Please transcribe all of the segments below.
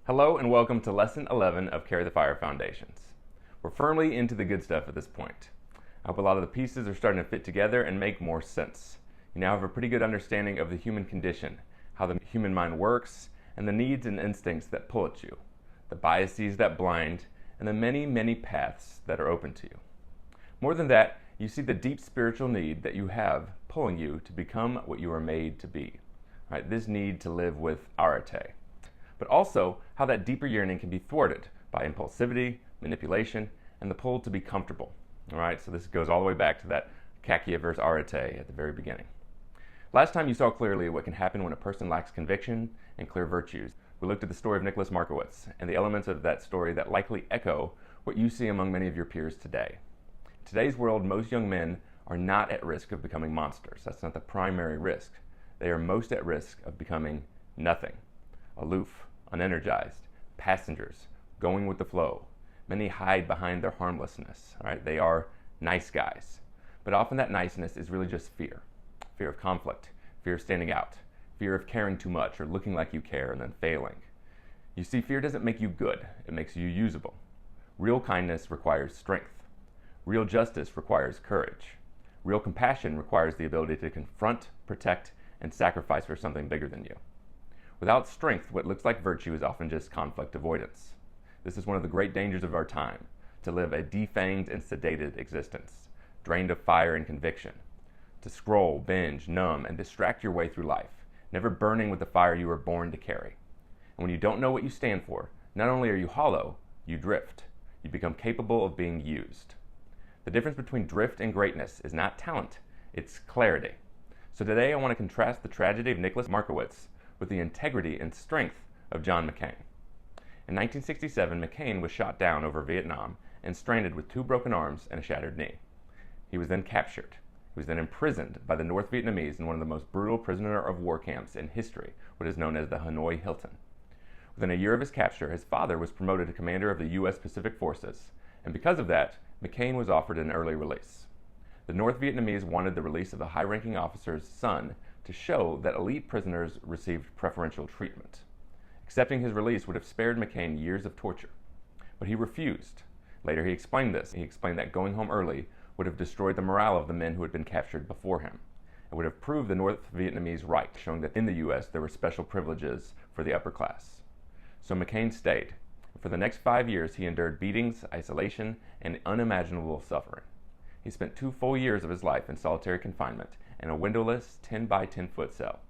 Hello and welcome to Lesson 11 of Carry the Fire Foundations. We're firmly into the good stuff at this point. I hope a lot of the pieces are starting to fit together and make more sense. You now have a pretty good understanding of the human condition, how the human mind works, and the needs and instincts that pull at you, the biases that blind, and the many, many paths that are open to you. More than that, you see the deep spiritual need that you have pulling you to become what you are made to be. Right? This need to live with arete. But also how that deeper yearning can be thwarted by impulsivity, manipulation, and the pull to be comfortable. All right, so this goes all the way back to that kakia versus arete at the very beginning. Last time you saw clearly what can happen when a person lacks conviction and clear virtues. We looked at the story of Nicholas Markowitz and the elements of that story that likely echo what you see among many of your peers today. In today's world, most young men are not at risk of becoming monsters. That's not the primary risk. They are most at risk of becoming nothing. Aloof, unenergized, passengers, going with the flow. Many hide behind their harmlessness. All right? They are nice guys. But often that niceness is really just fear. Fear of conflict, fear of standing out, fear of caring too much or looking like you care and then failing. You see, fear doesn't make you good. It makes you usable. Real kindness requires strength. Real justice requires courage. Real compassion requires the ability to confront, protect, and sacrifice for something bigger than you. Without strength, what looks like virtue is often just conflict avoidance. This is one of the great dangers of our time, to live a defanged and sedated existence, drained of fire and conviction, to scroll, binge, numb, and distract your way through life, never burning with the fire you were born to carry. And when you don't know what you stand for, not only are you hollow, you drift. You become capable of being used. The difference between drift and greatness is not talent, it's clarity. So today I want to contrast the tragedy of Nicholas Markowitz with the integrity and strength of John McCain. In 1967, McCain was shot down over Vietnam and stranded with 2 broken arms and a shattered knee. He was then captured. He was then imprisoned by the North Vietnamese in one of the most brutal prisoner of war camps in history, what is known as the Hanoi Hilton. Within a year of his capture, his father was promoted to commander of the U.S. Pacific Forces, and because of that, McCain was offered an early release. The North Vietnamese wanted the release of the high-ranking officer's son to show that elite prisoners received preferential treatment. Accepting his release would have spared McCain years of torture, but he refused. Later he explained this. He explained that going home early would have destroyed the morale of the men who had been captured before him. It would have proved the North Vietnamese right, showing that in the U.S. there were special privileges for the upper class. So McCain stayed. For the next 5 years he endured beatings, isolation, and unimaginable suffering. He spent 2 full years of his life in solitary confinement in a windowless 10 by 10 foot cell.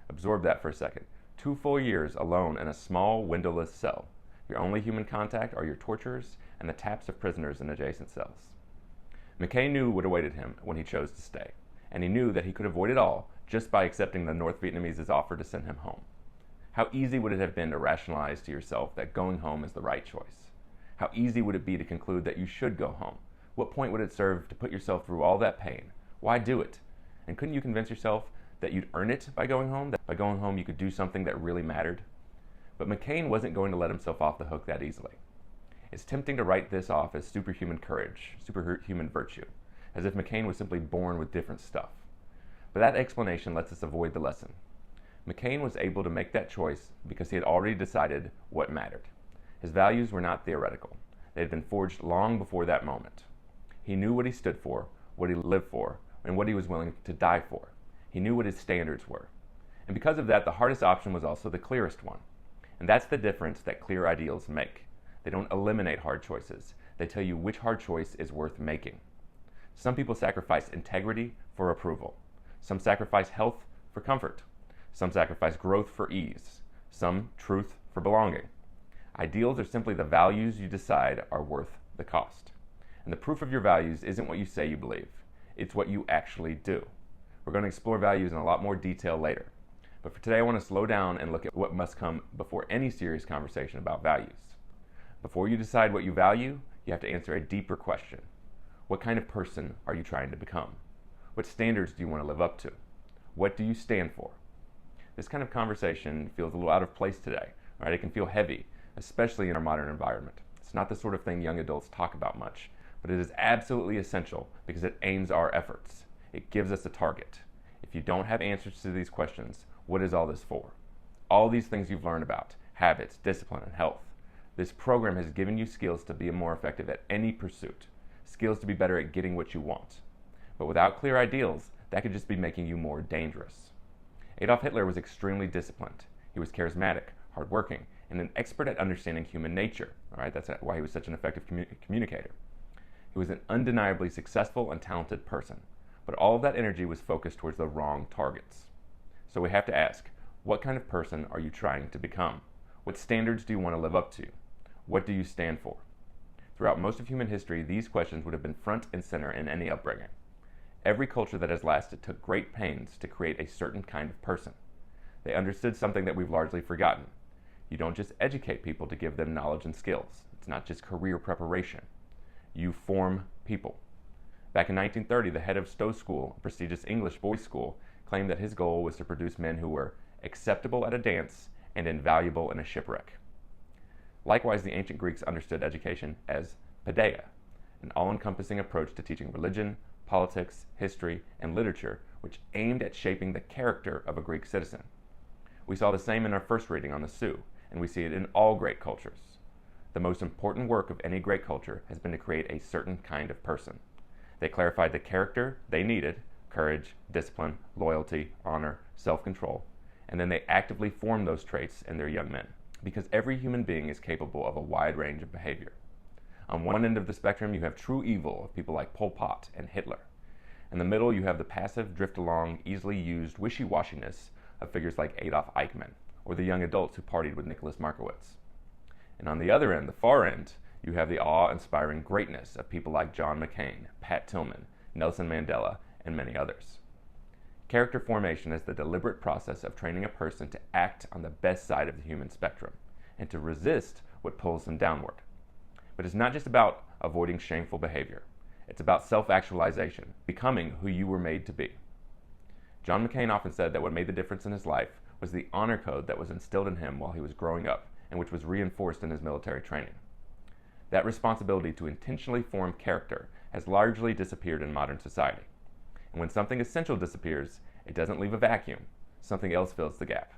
Absorb that for a second. 2 full years alone in a small windowless cell. Your only human contact are your torturers and the taps of prisoners in adjacent cells. McCain knew what awaited him when he chose to stay, and he knew that he could avoid it all just by accepting the North Vietnamese's offer to send him home. How easy would it have been to rationalize to yourself that going home is the right choice? How easy would it be to conclude that you should go home? What point would it serve to put yourself through all that pain? Why do it? And couldn't you convince yourself that you'd earn it by going home? That by going home you could do something that really mattered? But McCain wasn't going to let himself off the hook that easily. It's tempting to write this off as superhuman courage, superhuman virtue, as if McCain was simply born with different stuff. But that explanation lets us avoid the lesson. McCain was able to make that choice because he had already decided what mattered. His values were not theoretical. They had been forged long before that moment. He knew what he stood for, what he lived for, and what he was willing to die for. He knew what his standards were. And because of that, the hardest option was also the clearest one. And that's the difference that clear ideals make. They don't eliminate hard choices. They tell you which hard choice is worth making. Some people sacrifice integrity for approval. Some sacrifice health for comfort. Some sacrifice growth for ease. Some truth for belonging. Ideals are simply the values you decide are worth the cost. And the proof of your values isn't what you say you believe. It's what you actually do. We're going to explore values in a lot more detail later. But for today, I want to slow down and look at what must come before any serious conversation about values. Before you decide what you value, you have to answer a deeper question. What kind of person are you trying to become? What standards do you want to live up to? What do you stand for? This kind of conversation feels a little out of place today, right? It can feel heavy, especially in our modern environment. It's not the sort of thing young adults talk about much, but it is absolutely essential because it aims our efforts. It gives us a target. If you don't have answers to these questions, what is all this for? All these things you've learned about, habits, discipline, and health. This program has given you skills to be more effective at any pursuit, skills to be better at getting what you want. But without clear ideals, that could just be making you more dangerous. Adolf Hitler was extremely disciplined. He was charismatic, hardworking, and an expert at understanding human nature. All right, that's why he was such an effective communicator. He was an undeniably successful and talented person, but all of that energy was focused towards the wrong targets. So we have to ask, what kind of person are you trying to become? What standards do you want to live up to? What do you stand for? Throughout most of human history, these questions would have been front and center in any upbringing. Every culture that has lasted took great pains to create a certain kind of person. They understood something that we've largely forgotten. You don't just educate people to give them knowledge and skills. It's not just career preparation. You form people. Back in 1930, the head of Stowe School, a prestigious English boys' school, claimed that his goal was to produce men who were acceptable at a dance and invaluable in a shipwreck. Likewise, the ancient Greeks understood education as paideia, an all-encompassing approach to teaching religion, politics, history, and literature, which aimed at shaping the character of a Greek citizen. We saw the same in our first reading on the Sioux, and we see it in all great cultures. The most important work of any great culture has been to create a certain kind of person. They clarified the character they needed, courage, discipline, loyalty, honor, self-control, and then they actively formed those traits in their young men, because every human being is capable of a wide range of behavior. On one end of the spectrum, you have true evil of people like Pol Pot and Hitler. In the middle, you have the passive, drift-along, easily used wishy-washiness of figures like Adolf Eichmann, or the young adults who partied with Nicholas Markowitz. And on the other end, the far end, you have the awe-inspiring greatness of people like John McCain, Pat Tillman, Nelson Mandela, and many others. Character formation is the deliberate process of training a person to act on the best side of the human spectrum, and to resist what pulls them downward. But it's not just about avoiding shameful behavior. It's about self-actualization, becoming who you were made to be. John McCain often said that what made the difference in his life was the honor code that was instilled in him while he was growing up, and which was reinforced in his military training. That responsibility to intentionally form character has largely disappeared in modern society. And when something essential disappears, it doesn't leave a vacuum. Something else fills the gap.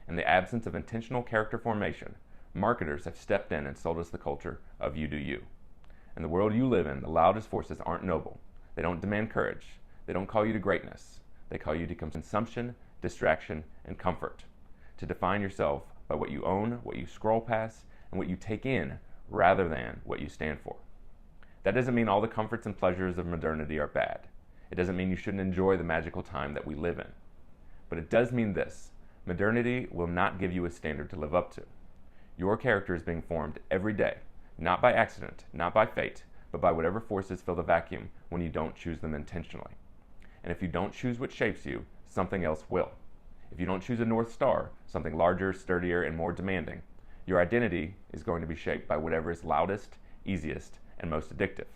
In the absence of intentional character formation, marketers have stepped in and sold us the culture of you do you. In the world you live in, the loudest forces aren't noble. They don't demand courage. They don't call you to greatness. They call you to consumption, distraction, and comfort. To define yourself by what you own, what you scroll past, and what you take in, rather than what you stand for. That doesn't mean all the comforts and pleasures of modernity are bad. It doesn't mean you shouldn't enjoy the magical time that we live in. But it does mean this: modernity will not give you a standard to live up to. Your character is being formed every day, not by accident, not by fate, but by whatever forces fill the vacuum when you don't choose them intentionally. And if you don't choose what shapes you, something else will. If you don't choose a North Star, something larger, sturdier, and more demanding, your identity is going to be shaped by whatever is loudest, easiest, and most addictive.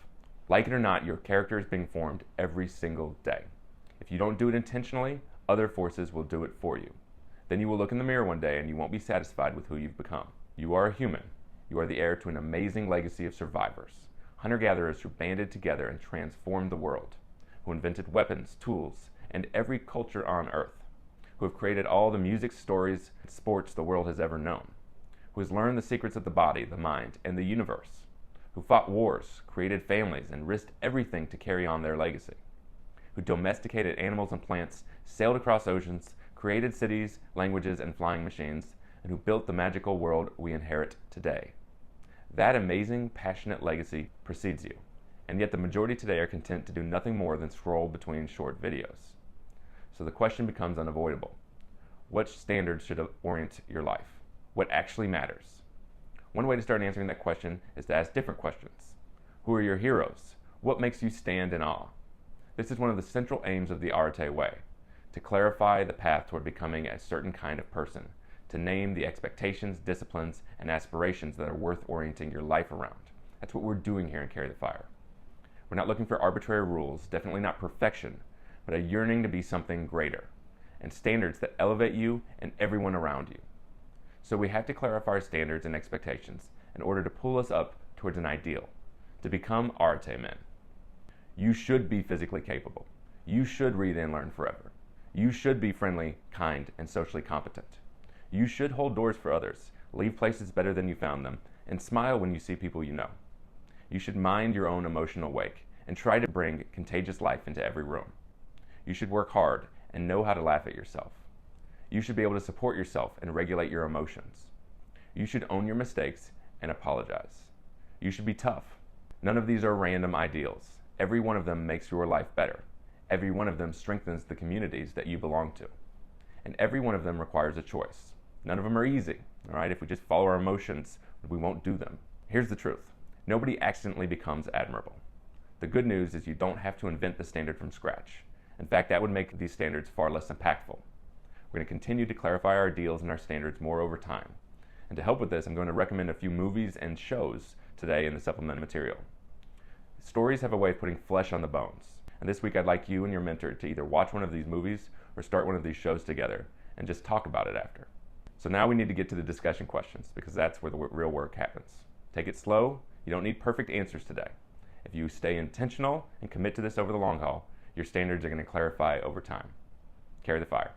Like it or not, your character is being formed every single day. If you don't do it intentionally, other forces will do it for you. Then you will look in the mirror one day and you won't be satisfied with who you've become. You are a human. You are the heir to an amazing legacy of survivors, hunter-gatherers who banded together and transformed the world, who invented weapons, tools, and every culture on Earth, who have created all the music, stories, and sports the world has ever known, who has learned the secrets of the body, the mind, and the universe, who fought wars, created families, and risked everything to carry on their legacy, who domesticated animals and plants, sailed across oceans, created cities, languages, and flying machines, and who built the magical world we inherit today. That amazing, passionate legacy precedes you, and yet the majority today are content to do nothing more than scroll between short videos. So the question becomes unavoidable. What standards should orient your life? What actually matters? One way to start answering that question is to ask different questions. Who are your heroes? What makes you stand in awe? This is one of the central aims of the Arete Way, to clarify the path toward becoming a certain kind of person, to name the expectations, disciplines, and aspirations that are worth orienting your life around. That's what we're doing here in Carry the Fire. We're not looking for arbitrary rules, definitely not perfection, but a yearning to be something greater, and standards that elevate you and everyone around you. So we have to clarify our standards and expectations in order to pull us up towards an ideal, to become Arete men. You should be physically capable. You should read and learn forever. You should be friendly, kind, and socially competent. You should hold doors for others, leave places better than you found them, and smile when you see people you know. You should mind your own emotional wake and try to bring contagious life into every room. You should work hard and know how to laugh at yourself. You should be able to support yourself and regulate your emotions. You should own your mistakes and apologize. You should be tough. None of these are random ideals. Every one of them makes your life better. Every one of them strengthens the communities that you belong to. And every one of them requires a choice. None of them are easy, all right? If we just follow our emotions, we won't do them. Here's the truth. Nobody accidentally becomes admirable. The good news is you don't have to invent the standard from scratch. In fact, that would make these standards far less impactful. We're going to continue to clarify our ideals and our standards more over time. And to help with this, I'm going to recommend a few movies and shows today in the supplemental material. Stories have a way of putting flesh on the bones. And this week I'd like you and your mentor to either watch one of these movies or start one of these shows together and just talk about it after. So now we need to get to the discussion questions because that's where the real work happens. Take it slow. You don't need perfect answers today. If you stay intentional and commit to this over the long haul, your standards are going to clarify over time. Carry the fire.